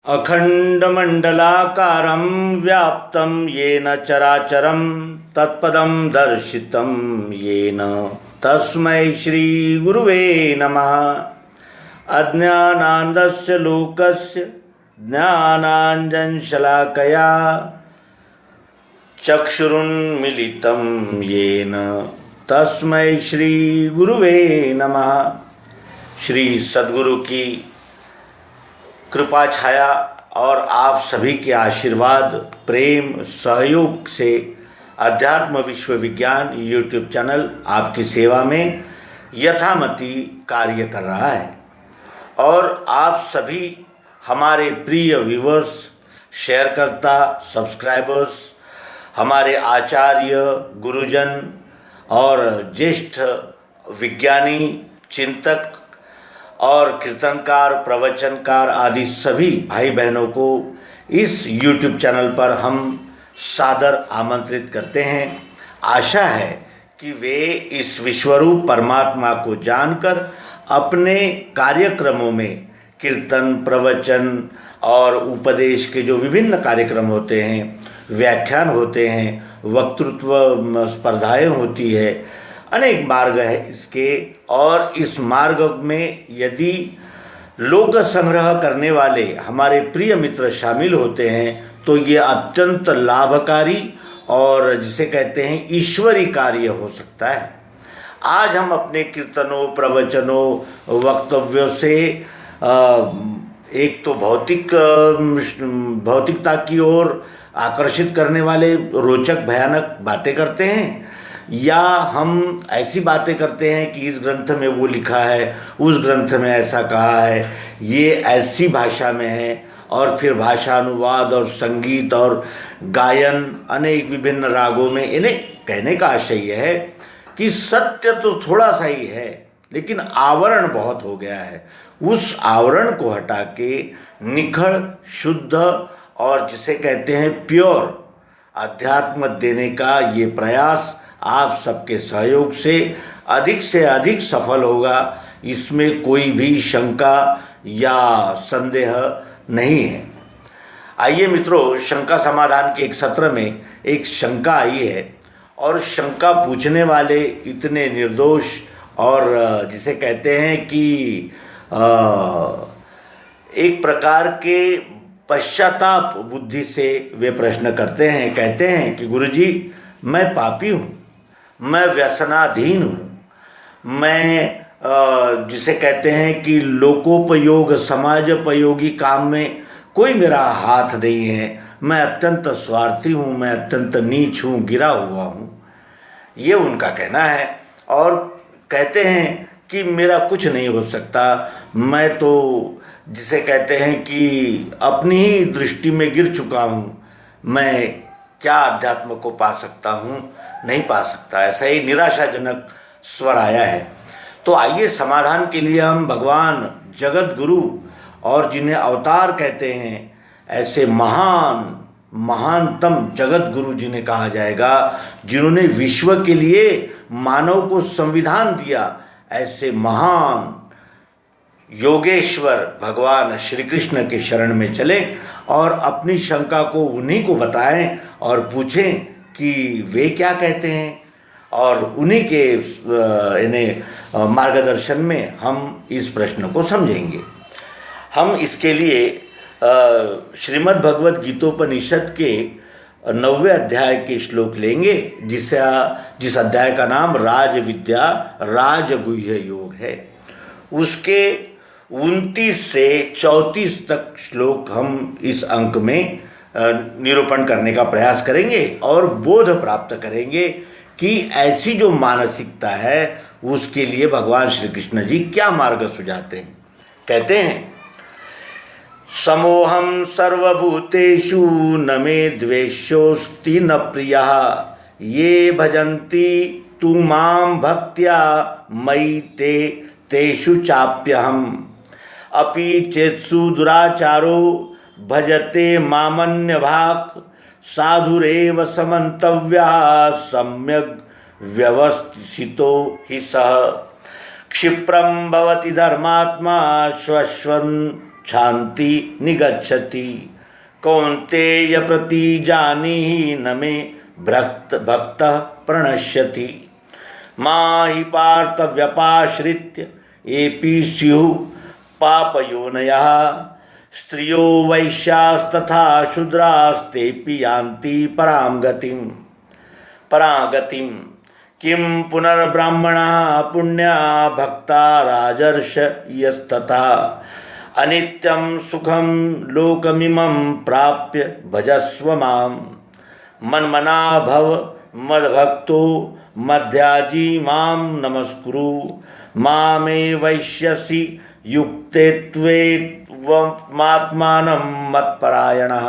अखंडमंडलाकारं व्याप्तं येन चराचरं तत्पदं दर्शितं येन तस्मै श्री गुरुवे नमः। अज्ञानान्धस्य लोकस्य ज्ञानाञ्जनशलाकया चक्षुरुन्मीलितं येन तस्मै श्री गुरुवे नमः। श्री सद्गुरु की कृपा छाया और आप सभी के आशीर्वाद, प्रेम, सहयोग से अध्यात्म विश्व विज्ञान यूट्यूब चैनल आपकी सेवा में यथामति कार्य कर रहा है। और आप सभी हमारे प्रिय व्यूवर्स, शेयरकर्ता, सब्सक्राइबर्स, हमारे आचार्य, गुरुजन और ज्येष्ठ विज्ञानी, चिंतक और कीर्तनकार, प्रवचनकार आदि सभी भाई बहनों को इस YouTube चैनल पर हम सादर आमंत्रित करते हैं। आशा है कि वे इस विश्वरूप परमात्मा को जानकर अपने कार्यक्रमों में कीर्तन, प्रवचन और उपदेश के जो विभिन्न कार्यक्रम होते हैं, व्याख्यान होते हैं, वक्तृत्व स्पर्धाएं होती है, अनेक मार्ग है इसके। और इस मार्ग में यदि लोक संग्रह करने वाले हमारे प्रिय मित्र शामिल होते हैं तो ये अत्यंत लाभकारी और जिसे कहते हैं ईश्वरी कार्य हो सकता है। आज हम अपने कीर्तनों, प्रवचनों, वक्तव्यों से एक तो भौतिकता की ओर आकर्षित करने वाले रोचक भयानक बातें करते हैं, या हम ऐसी बातें करते हैं कि इस ग्रंथ में वो लिखा है, उस ग्रंथ में ऐसा कहा है, ये ऐसी भाषा में है, और फिर भाषा अनुवाद और संगीत और गायन अनेक विभिन्न रागों में। इन्हें कहने का आशय यह है कि सत्य तो थोड़ा सा ही है लेकिन आवरण बहुत हो गया है। उस आवरण को हटा के निखड़, शुद्ध और जिसे कहते हैं प्योर अध्यात्म देने का ये प्रयास आप सबके सहयोग से अधिक सफल होगा, इसमें कोई भी शंका या संदेह नहीं है। आइए मित्रों, शंका समाधान के एक सत्र में एक शंका आई है और शंका पूछने वाले इतने निर्दोष और जिसे कहते हैं कि एक प्रकार के पश्चाताप बुद्धि से वे प्रश्न करते हैं। कहते हैं कि गुरुजी, मैं पापी हूँ, मैं व्यसनाधीन हूँ, मैं जिसे कहते हैं कि लोकोपयोग, समाजोपयोगी काम में कोई मेरा हाथ नहीं है, मैं अत्यंत स्वार्थी हूँ, मैं अत्यंत नीच हूँ, गिरा हुआ हूँ, ये उनका कहना है। और कहते हैं कि मेरा कुछ नहीं हो सकता, मैं तो जिसे कहते हैं कि अपनी ही दृष्टि में गिर चुका हूँ, मैं क्या अध्यात्म को पा सकता हूँ, नहीं पा सकता। ऐसा ही निराशाजनक स्वर आया है। तो आइए समाधान के लिए हम भगवान जगत गुरु और जिन्हें अवतार कहते हैं, ऐसे महानतम जगत गुरु जिन्हें कहा जाएगा, जिन्होंने विश्व के लिए मानव को संविधान दिया, ऐसे महान योगेश्वर भगवान श्री कृष्ण के शरण में चले और अपनी शंका को उन्हीं को बताएं और पूछें कि वे क्या कहते हैं, और उन्हीं के इन्हें मार्गदर्शन में हम इस प्रश्न को समझेंगे। हम इसके लिए श्रीमद् भगवद गीतोपनिषद के 9वें अध्याय के श्लोक लेंगे, जिस अध्याय का नाम राज विद्या राजगुह्य योग है। उसके 29 से 34 तक श्लोक हम इस अंक में निरूपण करने का प्रयास करेंगे और बोध प्राप्त करेंगे कि ऐसी जो मानसिकता है उसके लिए भगवान श्री कृष्ण जी क्या मार्ग सुझाते हैं। कहते हैं, समोहम सर्वभूतेषु न मे द्वेषोऽस्ति न प्रियः ये भजन्ति तु मां भक्त्या मयि तेषु चाप्यहम् अपि चेत्सु दुराचारो भजते मामन्यभाक् साधुरेव समन्तव्यः सम्यग् व्यवस्थितो हि सः क्षिप्रं भवति धर्मात्मा श्वश्वन् क्षान्ति निगच्छति। कौन्तेय प्रतिजानीहि न मे भक्तः प्रणश्यति। माहि पार्थ व्यपाश्रित्य एपि स्युः पापयोनयः। स्त्रियो वैश्यास्तथा शूद्रास्तेऽपि यान्ति परागतिं। किं पुनर्ब्राह्मणाः पुण्या भक्ता राजर्षयस्तथा। अनित्यं सुखं लोकमिमं प्राप्य भजस्व मां। मन्मना भव मद्भक्तो मध्याजी मां नमस्कुरु। मामे वैश्यसि युक्ते त्वेत्त्वमात्मानं मत्परायणः।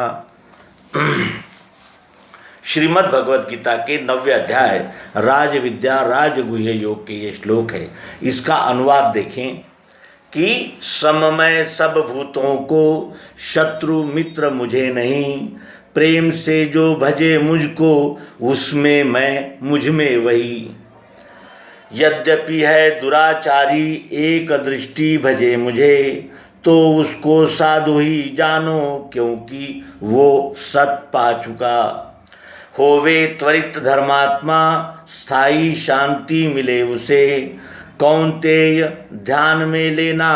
श्रीमद् भगवद गीता के 9वें अध्याय राज विद्या राजगुह्य योग के ये श्लोक है। इसका अनुवाद देखें कि सममय सब भूतों को शत्रु मित्र मुझे नहीं। प्रेम से जो भजे मुझको उसमें मैं मुझ में वही। यद्यपि है दुराचारी एक दृष्टि भजे मुझे तो उसको साधु ही जानो क्योंकि वो सत पा चुका। होवे त्वरित धर्मात्मा स्थायी शांति मिले उसे। कौन्तेय ध्यान में लेना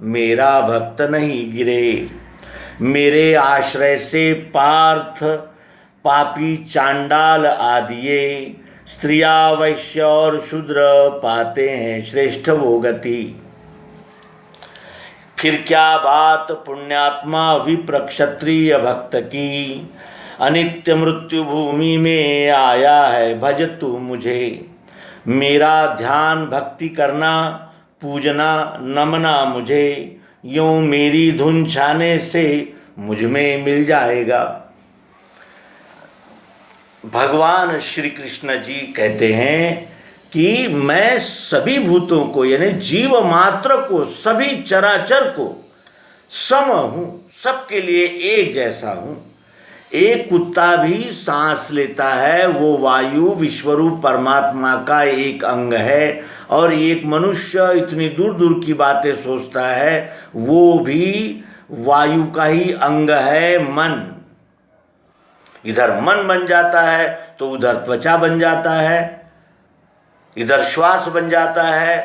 मेरा भक्त नहीं गिरे। मेरे आश्रय से पार्थ पापी चांडाल आदिये स्त्रिया वैश्य और शूद्र पाते हैं श्रेष्ठ वो गति। फिर क्या बात पुण्यात्मा विप्र क्षत्रिय भक्त की। अनित्य मृत्यु भूमि में आया है भज तू मुझे। मेरा ध्यान भक्ति करना पूजना नमना मुझे। यूं मेरी धुन छाने से मुझ में मिल जाएगा। भगवान श्री कृष्ण जी कहते हैं कि मैं सभी भूतों को यानी जीव मात्र को सभी चराचर को सम हूँ, सबके लिए एक जैसा हूँ। एक कुत्ता भी सांस लेता है, वो वायु विश्वरूप परमात्मा का एक अंग है। और एक मनुष्य इतनी दूर दूर की बातें सोचता है, वो भी वायु का ही अंग है। मन इधर मन बन जाता है तो उधर त्वचा बन जाता है, इधर श्वास बन जाता है।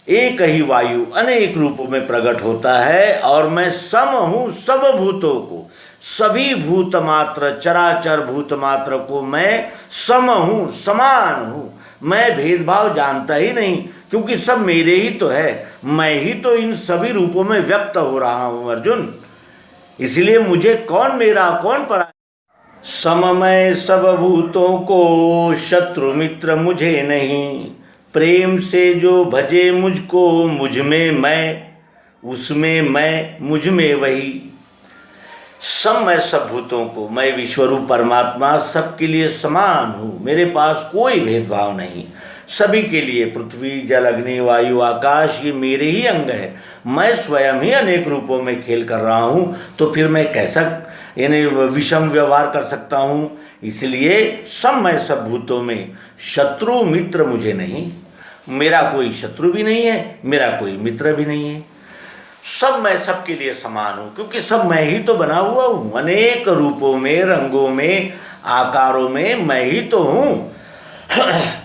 एक ही वायु अनेक रूपों में प्रकट होता है। और मैं सम हूँ सब भूतों को, सभी भूत मात्र चराचर भूत मात्र को मैं सम हूँ, समान हूँ। मैं भेदभाव जानता ही नहीं क्योंकि सब मेरे ही तो है। मैं ही तो इन सभी रूपों में व्यक्त हो रहा हूँ अर्जुन। इसलिए मुझे कौन मेरा कौन पराया। सममय सब भूतों को शत्रु मित्र मुझे नहीं। प्रेम से जो भजे मुझको मुझ में मैं उसमें मैं मुझ में वही। मैं सब भूतों को, मैं विश्वरूप परमात्मा सबके लिए समान हूँ। मेरे पास कोई भेदभाव नहीं। सभी के लिए पृथ्वी जल अग्नि वायु आकाश ये मेरे ही अंग है। मैं स्वयं ही अनेक रूपों में खेल कर रहा हूँ, तो फिर मैं कैसा यानी विषम व्यवहार कर सकता हूँ। इसलिए मैं सब भूतों में शत्रु मित्र मुझे नहीं। मेरा कोई शत्रु भी नहीं है, मेरा कोई मित्र भी नहीं है। मैं सबके लिए समान हूँ क्योंकि सब मैं ही तो बना हुआ हूँ। अनेक रूपों में, रंगों में, आकारों में मैं ही तो हूँ।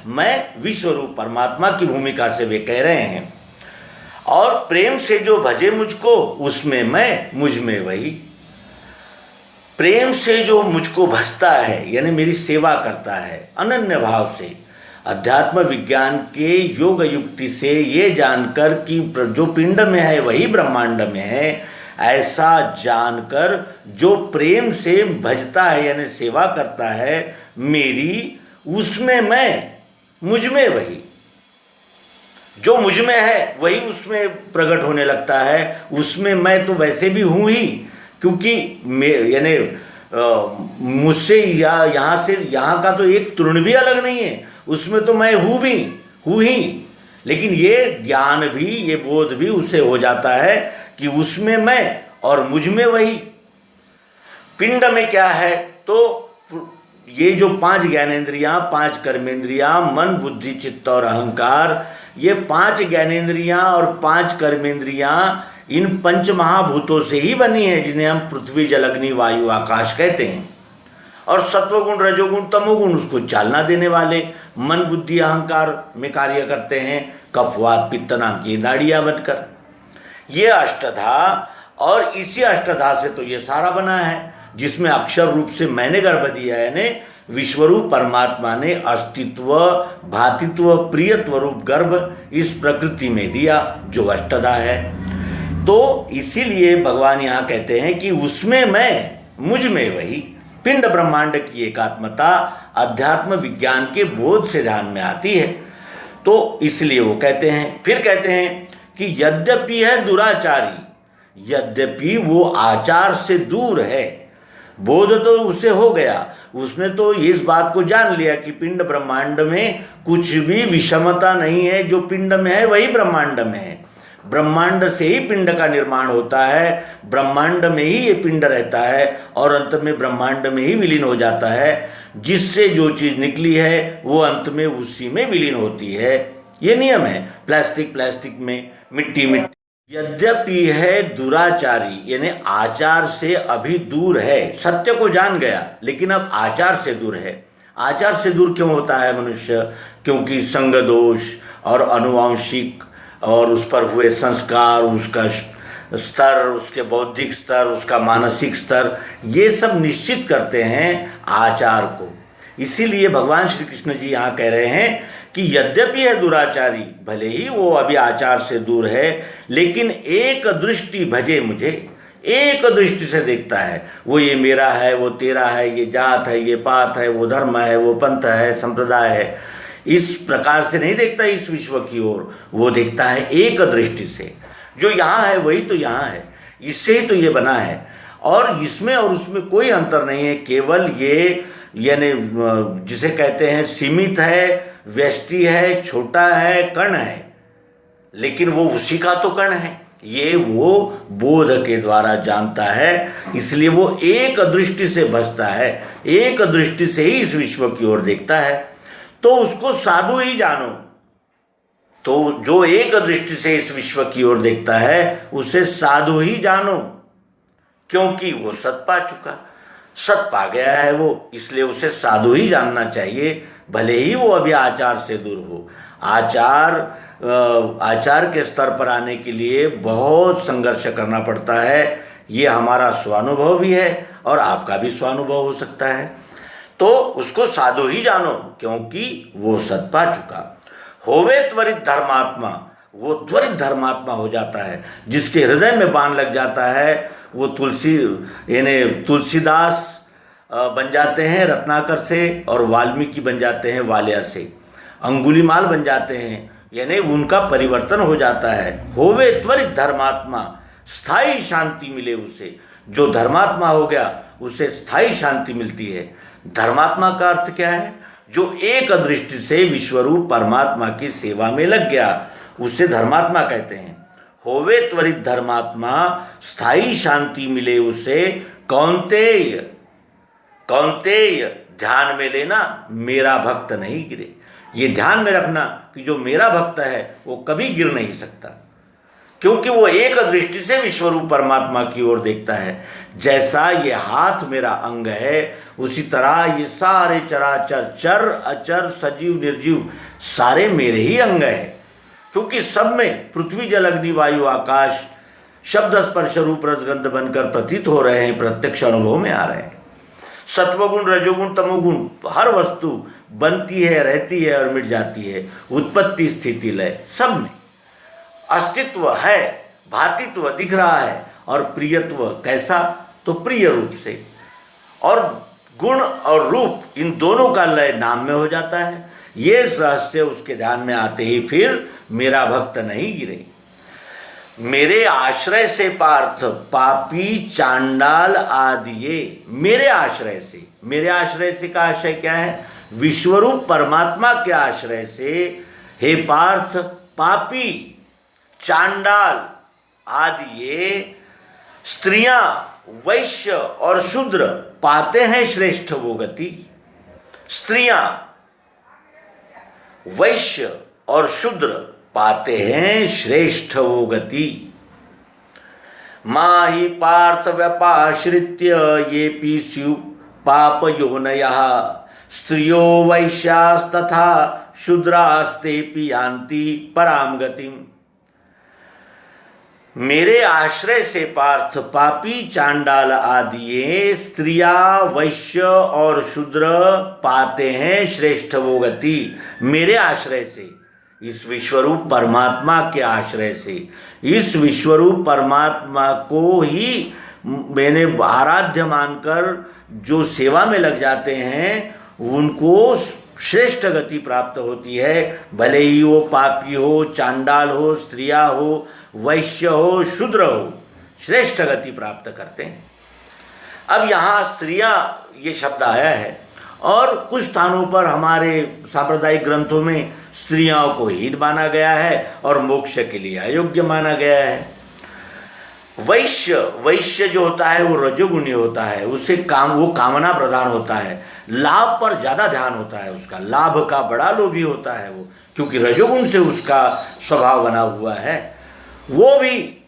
मैं विश्वरूप परमात्मा की भूमिका से वे कह रहे हैं। और प्रेम से जो भजे मुझको उसमें मैं मुझ में वही। प्रेम से जो मुझको भजता है यानी मेरी सेवा करता है अनन्य भाव से, अध्यात्म विज्ञान के योग युक्ति से ये जानकर कि जो पिंड में है वही ब्रह्मांड में है, ऐसा जानकर जो प्रेम से भजता है यानी सेवा करता है मेरी, उसमें मैं मुझ में वही। जो मुझ में है वही उसमें प्रकट होने लगता है। उसमें मैं तो वैसे भी हूँ ही क्योंकि यानी मुझसे यहाँ से यहाँ का तो एक तृण भी अलग नहीं है। उसमें तो मैं हूँ ही। लेकिन ये ज्ञान भी, ये बोध भी उससे हो जाता है कि उसमें मैं और मुझ में वही। पिंड में क्या है तो ये जो 5 ज्ञानेंद्रियां, 5 कर्मेंद्रियां, मन, बुद्धि, चित्त और अहंकार, ये 5 ज्ञानेंद्रियां और 5 कर्मेंद्रियां इन पंच महाभूतों से ही बनी है, जिन्हें हम पृथ्वी, जल, अग्नि, वायु, आकाश कहते हैं। और सत्वगुण, रजोगुण, तमोगुण उसको चालना देने वाले मन, बुद्धि, अहंकार में कार्य करते हैं, कफ, वात, पित्त नाम की नाड़ियाँ बनकर। ये अष्टधा, और इसी अष्टधा से तो ये सारा बना है, जिसमें अक्षर रूप से मैंने गर्भ दिया है, यानी विश्वरूप परमात्मा ने अस्तित्व, भातित्व, प्रियत्व रूप गर्भ इस प्रकृति में दिया, जो अष्टधा है। तो इसीलिए भगवान यहाँ कहते हैं कि उसमें मैं, मुझ में वही पिंड ब्रह्मांड की एकात्मता अध्यात्म विज्ञान के बोध से ध्यान में आती है। तो इसलिए वो कहते हैं, फिर कहते हैं कि यद्यपि है दुराचारी, यद्यपि वो आचार से दूर है, बोध तो उसे हो गया, उसने तो इस बात को जान लिया कि पिंड ब्रह्मांड में कुछ भी विषमता नहीं है, जो पिंड में है वही ब्रह्मांड में है, ब्रह्मांड से ही पिंड का निर्माण होता है, ब्रह्मांड में ही ये पिंड रहता है और अंत में ब्रह्मांड में ही विलीन हो जाता है। जिससे जो चीज़ निकली है वो अंत में उसी में विलीन होती है। ये नियम है, प्लास्टिक प्लास्टिक में, मिट्टी मिट्टी। यद्यपि है दुराचारी, यानी आचार से अभी दूर है, सत्य को जान गया लेकिन अब आचार से दूर है। आचार से दूर क्यों होता है मनुष्य? क्योंकि संग दोष और अनुवांशिक और उस पर हुए संस्कार, उसका स्तर, उसके बौद्धिक स्तर, उसका मानसिक स्तर, ये सब निश्चित करते हैं आचार को। इसीलिए भगवान श्री कृष्ण जी यहाँ कह रहे हैं कि यद्यपि है दुराचारी, भले ही वो अभी आचार से दूर है, लेकिन एक दृष्टि भजे मुझे, एक दृष्टि से देखता है। वो ये मेरा है, वो तेरा है, ये जात है, ये पात है, वो धर्म है, वो पंथ है, संप्रदाय है, इस प्रकार से नहीं देखता इस विश्व की ओर। वो देखता है एक दृष्टि से, जो यहाँ है वही तो यहाँ है, इससे ही तो ये बना है, और इसमें और उसमें कोई अंतर नहीं है। केवल ये, यानी जिसे कहते हैं सीमित है, व्यष्टि है, छोटा है, कण है, लेकिन वो उसी का तो कण है। ये वो बोध के द्वारा जानता है, इसलिए वो एक दृष्टि से बसता है, एक दृष्टि से ही इस विश्व की ओर देखता है। तो उसको साधु ही जानो। तो जो एक दृष्टि से इस विश्व की ओर देखता है उसे साधु ही जानो, क्योंकि वो सत पा चुका, सत पा गया है वो, इसलिए उसे साधु ही जानना चाहिए, भले ही वो अभी आचार से दूर हो। आचार के स्तर पर आने के लिए बहुत संघर्ष करना पड़ता है। ये हमारा स्वानुभव भी है और आपका भी स्वानुभव हो सकता है। तो उसको साधु ही जानो, क्योंकि वो सत पा चुका। होवे त्वरित धर्मात्मा, वो त्वरित धर्मात्मा हो जाता है। जिसके हृदय में बाण लग जाता है वो तुलसीदास बन जाते हैं रत्नाकर से, और वाल्मीकि बन जाते हैं वालिया से, अंगुलीमाल बन जाते हैं, यानी उनका परिवर्तन हो जाता है। होवे त्वरित धर्मात्मा, स्थायी शांति मिले उसे। जो धर्मात्मा हो गया उसे स्थायी शांति मिलती है। धर्मात्मा का अर्थ क्या है? जो एक दृष्टि से विश्वरूप परमात्मा की सेवा में लग गया, उसे धर्मात्मा कहते हैं। होवे त्वरित धर्मात्मा, स्थायी शांति मिले उसे। कौन्तेय, कौन्तेय ध्यान में लेना, मेरा भक्त नहीं गिरे। ये ध्यान में रखना कि जो मेरा भक्त है वो कभी गिर नहीं सकता, क्योंकि वो एक दृष्टि से विश्वरूप परमात्मा की ओर देखता है। जैसा ये हाथ मेरा अंग है, उसी तरह ये सारे चराचर, चर अचर, सजीव निर्जीव, सारे मेरे ही अंग हैं, क्योंकि सब में पृथ्वी, जल, अग्नि, वायु, आकाश शब्द स्पर्श रूप रसगंध बनकर प्रतीत हो रहे हैं, प्रत्यक्ष अनुभव में आ रहे हैं। सत्वगुण, रजोगुण, तमोगुण, हर वस्तु बनती है, रहती है और मिट जाती है। उत्पत्ति, स्थिति, लय, सब में अस्तित्व है, भातित्व दिख रहा है। और प्रियत्व कैसा? तो प्रिय रूप से। और गुण और रूप, इन दोनों का लय नाम में हो जाता है। ये रहस्य उसके ध्यान में आते ही फिर मेरा भक्त नहीं गिरे। मेरे आश्रय से पार्थ पापी चांडाल आदि, मेरे आश्रय से, मेरे आश्रय से का आशय क्या है? विश्वरूप परमात्मा के आश्रय से हे पार्थ, पापी, चांडाल आदि ये स्त्रियां, वैश्य और शूद्र पाते हैं श्रेष्ठ वो गति। स्त्रियां वैश्य और शूद्र पाते हैं श्रेष्ठ वो गति। माहि पार्थ व्यपाश्रित्य ये स्यु पाप योनयः स्त्रियो वैश्यास्तथा शूद्रास्तेपि यान्ति पराम गतिम। मेरे आश्रय से पार्थ पापी चांडाल आदि स्त्रियां वैश्य और शूद्र पाते हैं श्रेष्ठ वो गति। मेरे आश्रय से, इस विश्वरूप परमात्मा के आश्रय से, इस विश्वरूप परमात्मा को ही मैंने आराध्य मानकर जो सेवा में लग जाते हैं उनको श्रेष्ठ गति प्राप्त होती है। भले ही वो पापी हो, चांडाल हो, स्त्रियां हो, वैश्य हो, शूद्र हो, श्रेष्ठ गति प्राप्त करते हैं। अब यहाँ स्त्रियां ये शब्द आया है और कुछ स्थानों पर हमारे सांप्रदायिक ग्रंथों में स्त्रियों को हीन माना गया है और मोक्ष के लिए अयोग्य माना गया है। वैश्य जो होता है वो रजोगुणी होता है, उससे वो कामना प्रधान होता है, लाभ पर ज़्यादा ध्यान होता है उसका, लाभ का बड़ा लोभी होता है वो, क्योंकि रजोगुण से उसका स्वभाव बना हुआ है। वो भी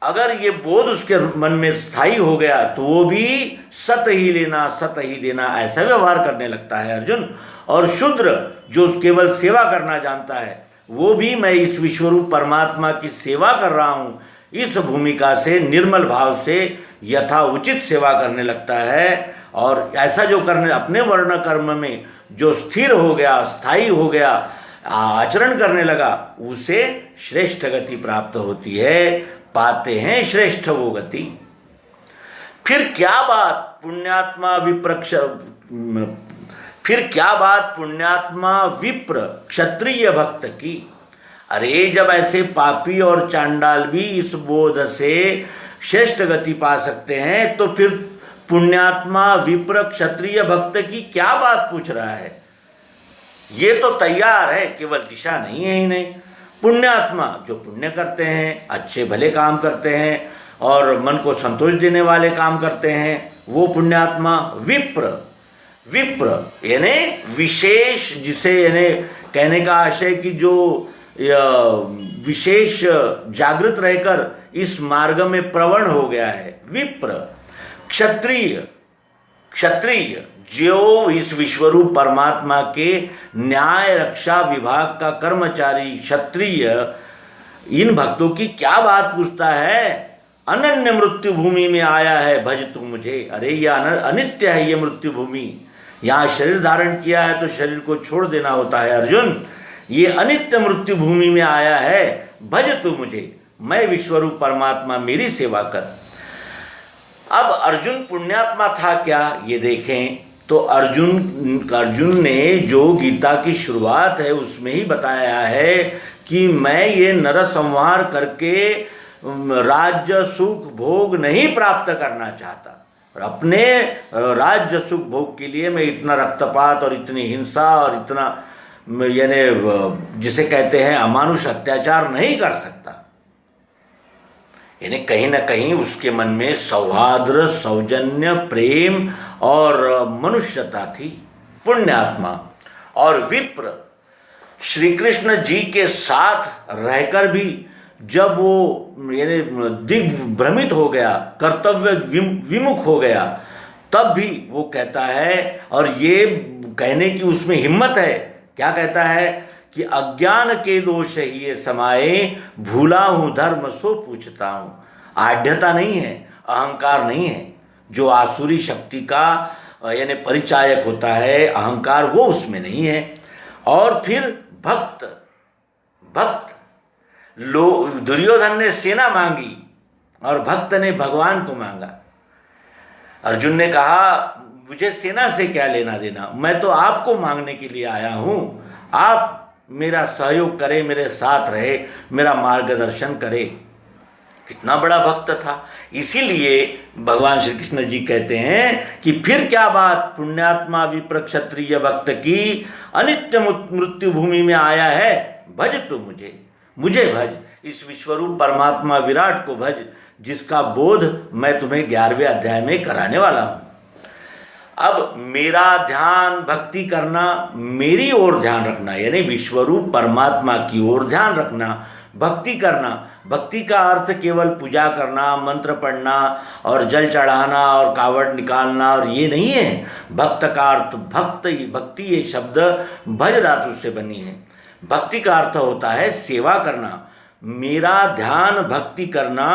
अगर ये बोध उसके मन में स्थायी हो गया तो वो भी सत ही लेना सत ही देना ऐसा व्यवहार करने लगता है अर्जुन। और शूद्र जो केवल सेवा करना जानता है वो भी मैं इस विश्वरूप परमात्मा की सेवा कर रहा हूँ, इस भूमिका से निर्मल भाव से यथा उचित सेवा करने लगता है। और ऐसा जो करने अपने वर्ण कर्म में जो स्थिर हो गया, स्थायी हो गया, आचरण करने लगा, उसे श्रेष्ठ गति प्राप्त होती है, पाते हैं श्रेष्ठ वो गति। फिर क्या बात पुण्यात्मा विप्र क्षत्रिय भक्त की। अरे जब ऐसे पापी और चांडाल भी इस बोध से श्रेष्ठ गति पा सकते हैं तो फिर पुण्यात्मा विप्र क्षत्रिय भक्त की क्या बात पूछ रहा है। ये तो तैयार है, केवल दिशा नहीं है ही नहीं। पुण्यात्मा जो पुण्य करते हैं, अच्छे भले काम करते हैं और मन को संतोष देने वाले काम करते हैं, वो पुण्यात्मा। विप्र यानी विशेष, जिसे यानी कहने का आशय कि जो विशेष जागृत रहकर इस मार्ग में प्रवण हो गया है, विप्र। क्षत्रिय जो इस विश्वरूप परमात्मा के न्याय रक्षा विभाग का कर्मचारी क्षत्रिय, इन भक्तों की क्या बात पूछता है। अनन्य मृत्यु भूमि में आया है भज तू मुझे। अरे ये अनित्य है ये मृत्यु भूमि, यहाँ शरीर धारण किया है तो शरीर को छोड़ देना होता है अर्जुन। ये अनित्य मृत्यु भूमि में आया है, भज तू मुझे, मैं विश्वरूप परमात्मा मेरी सेवा कर। अब अर्जुन पुण्यात्मा था क्या, ये देखें तो अर्जुन ने जो गीता की शुरुआत है उसमें ही बताया है कि मैं ये नरसंहार करके राज्य सुख भोग नहीं प्राप्त करना चाहता, और अपने राज्य सुख भोग के लिए मैं इतना रक्तपात और इतनी हिंसा और इतना यानी जिसे कहते हैं अमानुष अत्याचार नहीं कर सकता। यानी कहीं ना कहीं उसके मन में सौहार्द, सौजन्य, प्रेम और मनुष्यता थी, पुण्यात्मा। और विप्र श्री कृष्ण जी के साथ रहकर भी जब वो यानी दिग्भ्रमित हो गया, कर्तव्य विमुख हो गया, तब भी वो कहता है, और ये कहने की उसमें हिम्मत है, क्या कहता है कि अज्ञान के दोष ये समाये, भूला हूँ धर्म सो पूछता हूँ। आढ़्यता नहीं है, अहंकार नहीं है, जो आसुरी शक्ति का यानी परिचायक होता है, अहंकार वो उसमें नहीं है। और फिर भक्त दुर्योधन ने सेना मांगी और भक्त ने भगवान को मांगा। अर्जुन ने कहा मुझे सेना से क्या लेना देना, मैं तो आपको मांगने के लिए आया हूँ, आप मेरा सहयोग करे, मेरे साथ रहे, मेरा मार्गदर्शन करे। कितना बड़ा भक्त था। इसीलिए भगवान श्री कृष्ण जी कहते हैं कि फिर क्या बात पुण्यात्मा विप्र क्षत्रिय भक्त की, अनित्य मृत्यु भूमि में आया है, भज तू मुझे भज, इस विश्वरूप परमात्मा विराट को भज, जिसका बोध मैं तुम्हें 11वें अध्याय में कराने वाला हूँ। अब मेरा ध्यान भक्ति करना, मेरी ओर ध्यान रखना, यानी विश्वरूप परमात्मा की ओर ध्यान रखना, भक्ति करना। भक्ति का अर्थ केवल पूजा करना, मंत्र पढ़ना और जल चढ़ाना और कावड़ निकालना और ये नहीं है। भक्त का अर्थ भक्ति ये शब्द भज धातु से बनी है। भक्ति का अर्थ होता है सेवा करना, मेरा ध्यान भक्ति करना,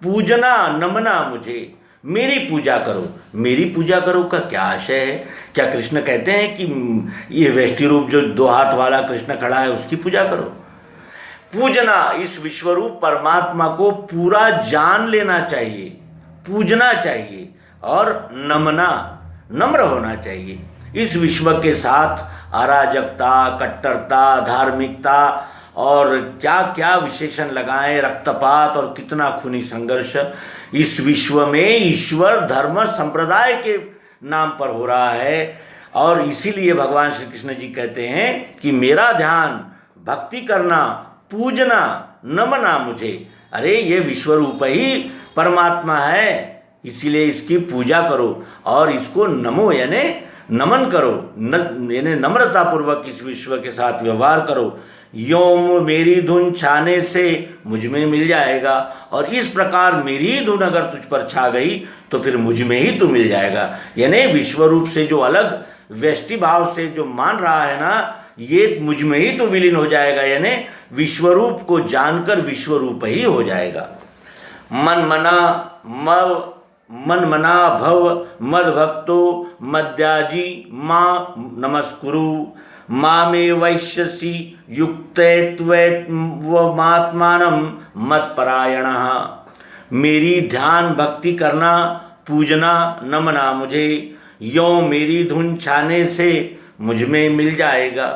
पूजना नमना मुझे, मेरी पूजा करो। मेरी पूजा करो का क्या आशय है? क्या कृष्ण कहते हैं कि ये वेष्टि रूप जो 2 हाथ वाला कृष्ण खड़ा है उसकी पूजा करो? पूजना, इस विश्वरूप परमात्मा को पूरा जान लेना चाहिए, पूजना चाहिए और नमना, नम्र होना चाहिए। इस विश्व के साथ अराजकता, कट्टरता, धार्मिकता और क्या क्या विशेषण लगाएं, रक्तपात और कितना खूनी संघर्ष इस विश्व में ईश्वर धर्म संप्रदाय के नाम पर हो रहा है। और इसीलिए भगवान श्री कृष्ण जी कहते हैं कि मेरा ध्यान भक्ति करना, पूजना नमना मुझे। अरे ये विश्वरूप ही परमात्मा है, इसीलिए इसकी पूजा करो और इसको नमो यानी नमन करो, यानी नम्रतापूर्वक इस विश्व के साथ व्यवहार करो। योम मेरी धुन छाने से मुझ में मिल जाएगा, और इस प्रकार मेरी धुन अगर तुझ पर छा गई तो फिर मुझ में ही तू मिल जाएगा। यानी विश्वरूप से जो अलग व्यष्टि भाव से जो मान रहा है ना, ये मुझ में ही तो विलीन हो जाएगा, यानी विश्वरूप को जानकर विश्वरूप ही हो जाएगा। मन मना भव मद भक्तो मद्याजी माँ नमस्कुरु मामे वैश्यसि युक्तैत्वमात्मानं मत्परायणः। मेरी ध्यान भक्ति करना, पूजना नमना मुझे, यो मेरी धुन छाने से मुझ में मिल जाएगा।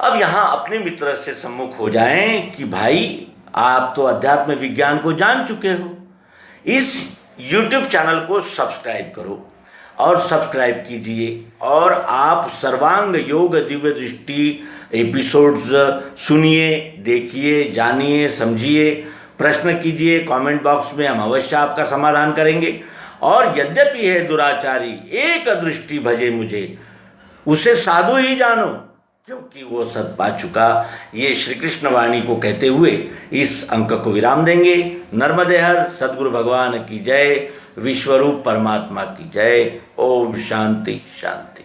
अब यहाँ अपने मित्र से सम्मुख हो जाएं कि भाई आप तो अध्यात्म विज्ञान को जान चुके हो, इस YouTube चैनल को सब्सक्राइब करो और सब्सक्राइब कीजिए, और आप सर्वांग योग दिव्य दृष्टि एपिसोड्स सुनिए, देखिए, जानिए, समझिए, प्रश्न कीजिए कमेंट बॉक्स में, हम अवश्य आपका समाधान करेंगे। और यद्यपि है दुराचारी एक दृष्टि भजे मुझे, उसे साधु ही जानो क्योंकि वो सत पा चुका। ये श्री कृष्ण वाणी को कहते हुए इस अंक को विराम देंगे। नर्मदे हर सद्गुरु भगवान की जय, विश्वरूप परमात्मा की जय। ओम शांति शांति।